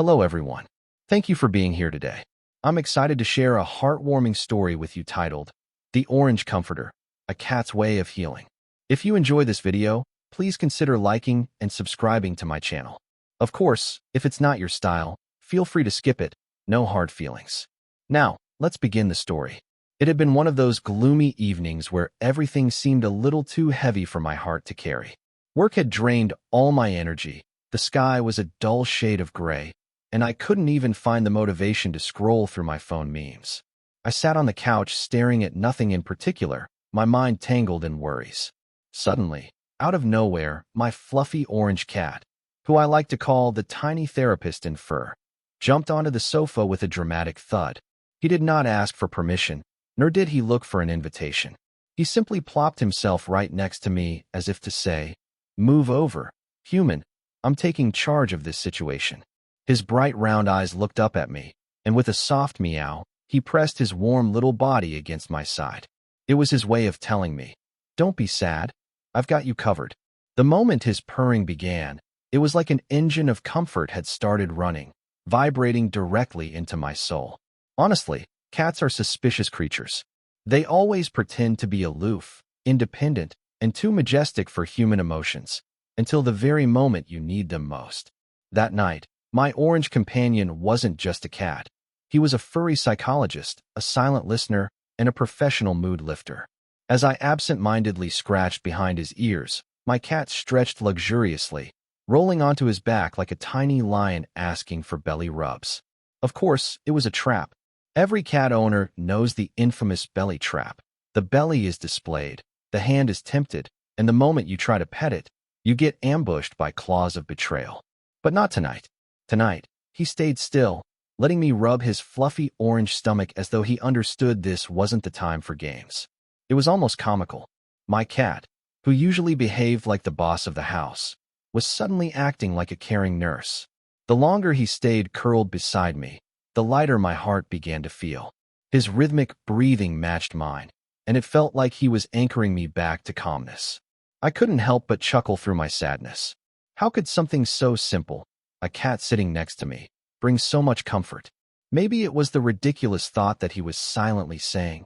Hello everyone. Thank you for being here today. I'm excited to share a heartwarming story with you titled, The Orange Comforter, A Cat's Way of Healing. If you enjoy this video, please consider liking and subscribing to my channel. Of course, if it's not your style, feel free to skip it, no hard feelings. Now, let's begin the story. It had been one of those gloomy evenings where everything seemed a little too heavy for my heart to carry. Work had drained all my energy, the sky was a dull shade of gray, and I couldn't even find the motivation to scroll through my phone memes. I sat on the couch staring at nothing in particular, my mind tangled in worries. Suddenly, out of nowhere, my fluffy orange cat, who I like to call the tiny therapist in fur, jumped onto the sofa with a dramatic thud. He did not ask for permission, nor did he look for an invitation. He simply plopped himself right next to me as if to say, "Move over, human, I'm taking charge of this situation." His bright round eyes looked up at me, and with a soft meow, he pressed his warm little body against my side. It was his way of telling me, "Don't be sad, I've got you covered." The moment his purring began, it was like an engine of comfort had started running, vibrating directly into my soul. Honestly, cats are suspicious creatures. They always pretend to be aloof, independent, and too majestic for human emotions, until the very moment you need them most. That night, my orange companion wasn't just a cat. He was a furry psychologist, a silent listener, and a professional mood lifter. As I absent-mindedly scratched behind his ears, my cat stretched luxuriously, rolling onto his back like a tiny lion asking for belly rubs. Of course, it was a trap. Every cat owner knows the infamous belly trap. The belly is displayed, the hand is tempted, and the moment you try to pet it, you get ambushed by claws of betrayal. But not tonight. Tonight, he stayed still, letting me rub his fluffy orange stomach as though he understood this wasn't the time for games. It was almost comical. My cat, who usually behaved like the boss of the house, was suddenly acting like a caring nurse. The longer he stayed curled beside me, the lighter my heart began to feel. His rhythmic breathing matched mine, and it felt like he was anchoring me back to calmness. I couldn't help but chuckle through my sadness. How could something so simple, a cat sitting next to me, bring so much comfort? Maybe it was the ridiculous thought that he was silently saying,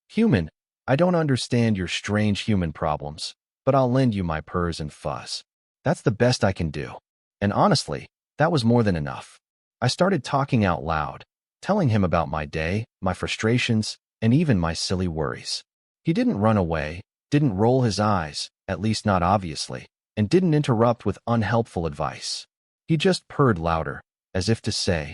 "Human, I don't understand your strange human problems, but I'll lend you my purrs and fuzz. That's the best I can do." And honestly, that was more than enough. I started talking out loud, telling him about my day, my frustrations, and even my silly worries. He didn't run away, didn't roll his eyes, at least not obviously, and didn't interrupt with unhelpful advice. He just purred louder, as if to say,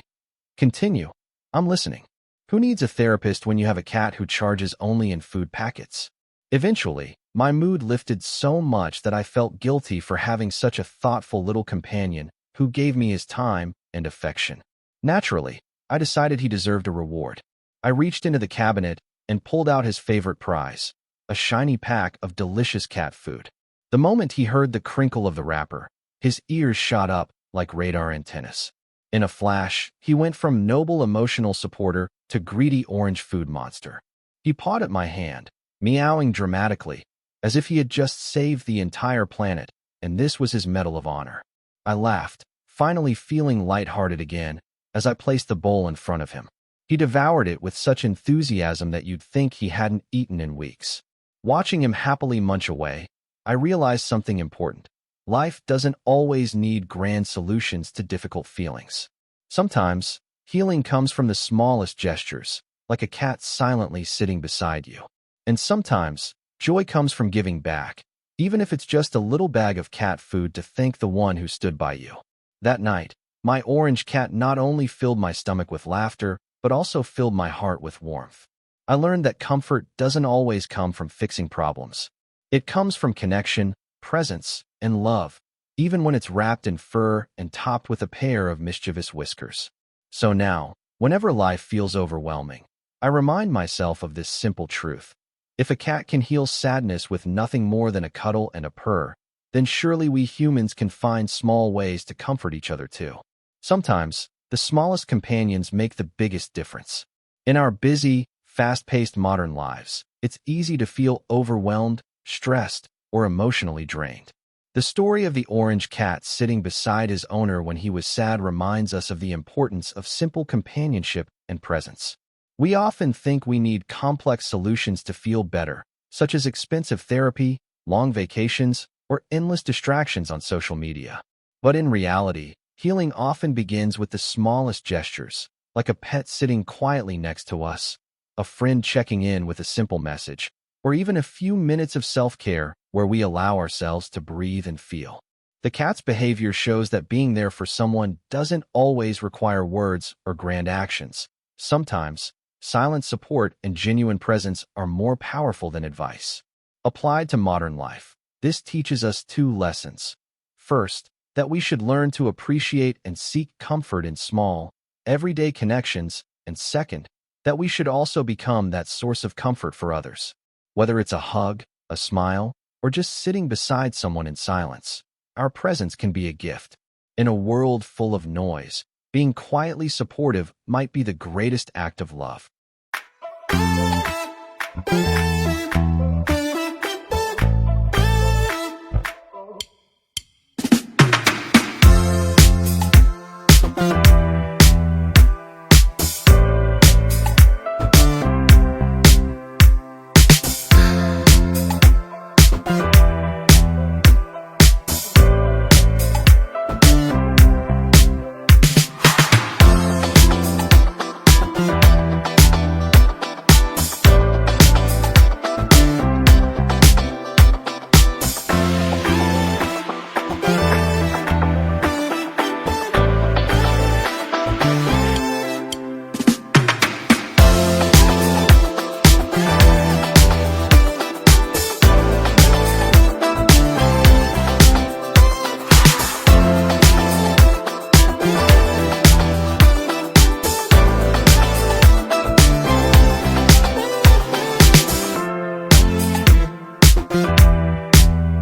"Continue, I'm listening." Who needs a therapist when you have a cat who charges only in food packets? Eventually, my mood lifted so much that I felt guilty for having such a thoughtful little companion who gave me his time and affection. Naturally, I decided he deserved a reward. I reached into the cabinet and pulled out his favorite prize, a shiny pack of delicious cat food. The moment he heard the crinkle of the wrapper, his ears shot up like radar antennas. In a flash, he went from noble emotional supporter to greedy orange food monster. He pawed at my hand, meowing dramatically, as if he had just saved the entire planet, and this was his medal of honor. I laughed, finally feeling lighthearted again, as I placed the bowl in front of him. He devoured it with such enthusiasm that you'd think he hadn't eaten in weeks. Watching him happily munch away, I realized something important. Life doesn't always need grand solutions to difficult feelings. Sometimes, healing comes from the smallest gestures, like a cat silently sitting beside you. And sometimes, joy comes from giving back, even if it's just a little bag of cat food to thank the one who stood by you. That night, my orange cat not only filled my stomach with laughter, but also filled my heart with warmth. I learned that comfort doesn't always come from fixing problems. It comes from connection, presence, and love, even when it's wrapped in fur and topped with a pair of mischievous whiskers. So now, whenever life feels overwhelming, I remind myself of this simple truth. If a cat can heal sadness with nothing more than a cuddle and a purr, then surely we humans can find small ways to comfort each other too. Sometimes, the smallest companions make the biggest difference. In our busy, fast-paced modern lives, it's easy to feel overwhelmed, stressed, or emotionally drained. The story of the orange cat sitting beside his owner when he was sad reminds us of the importance of simple companionship and presence. We often think we need complex solutions to feel better, such as expensive therapy, long vacations, or endless distractions on social media. But in reality, healing often begins with the smallest gestures, like a pet sitting quietly next to us, a friend checking in with a simple message, or even a few minutes of self-care where we allow ourselves to breathe and feel. The cat's behavior shows that being there for someone doesn't always require words or grand actions. Sometimes, silent support and genuine presence are more powerful than advice. Applied to modern life, this teaches us two lessons. First, that we should learn to appreciate and seek comfort in small, everyday connections, and second, that we should also become that source of comfort for others. Whether it's a hug, a smile, or just sitting beside someone in silence, our presence can be a gift. In a world full of noise, being quietly supportive might be the greatest act of love.